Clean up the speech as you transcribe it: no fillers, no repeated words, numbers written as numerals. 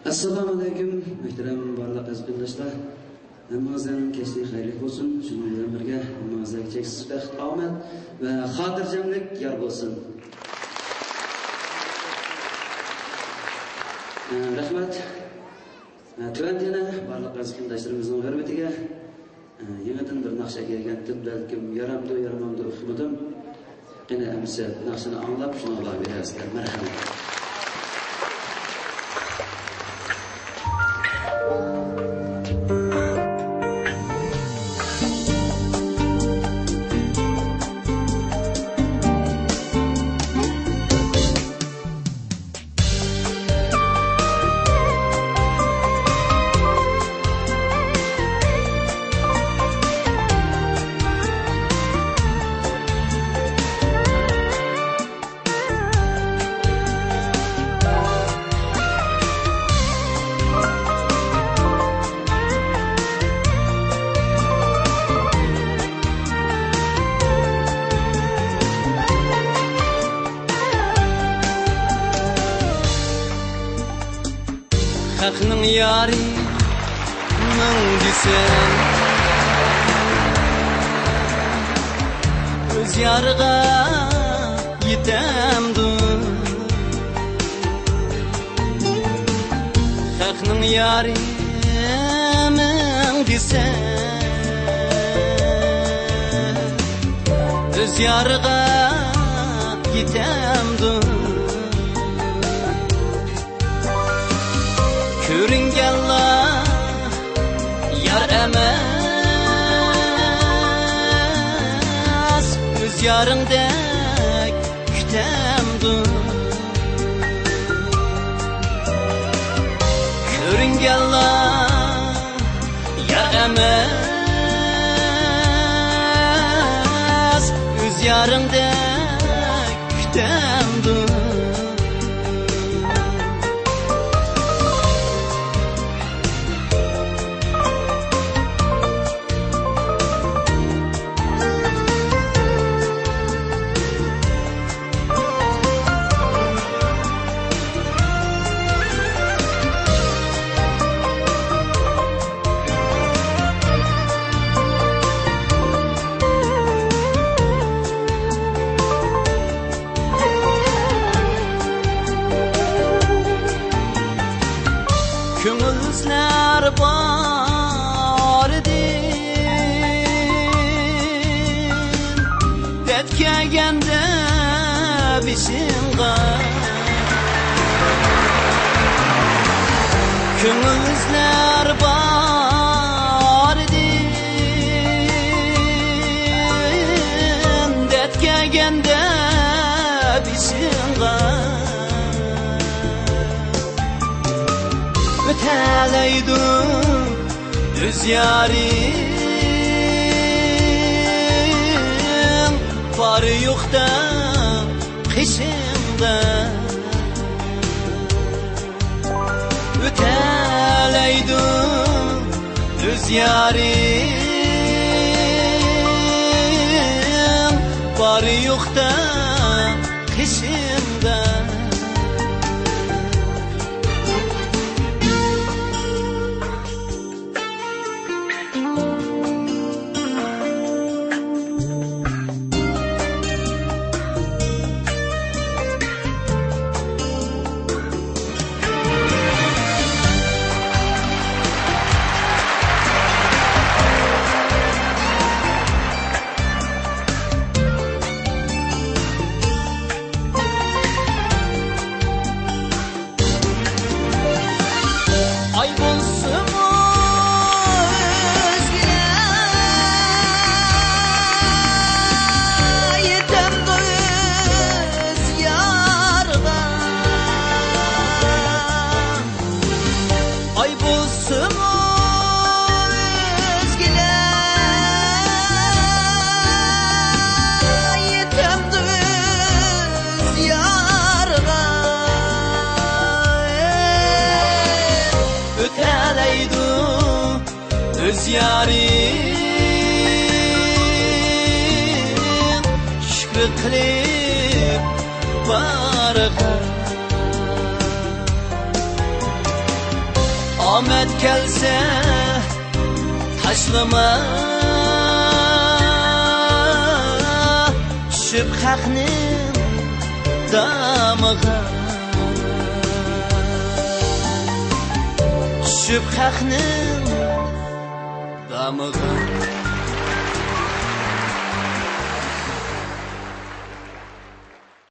Assalamu alaikum, muhtaram barliq azizlar. Namazdan kechlik xayrli bo'lsin. Shuningdek bilan birga namozga cheksiz baxt, omad va xotirjamlik yor bo'lsin. Rahmat. Tuandina barliq azizlarimizning hurmatiga yangidan bir naqsha kelgan balkim yaramamdi uxmadim. Qani amsa naqshani anglab shuni Alloh berasizlar. Marhamat. Hakның yari мың десең Өз ярға етемді Hakның yari мың десең Өз ярға етемді Körüngellah yar emas Öz yarındek kütemdin Körüngellah yar emas Öz yarındek kütemdin Köngülsler bar edin Detkegende bisinga Köngülsler bar edin Detkegende bisinga Öteleydim düz yarim Farı yok da kışımda Öteleydim düz yarim Farı yok da kışımda Öz yarim şükrü kılıp barığa omad kelsa tashlama tushib haqning damig'a tushib haqning damig'a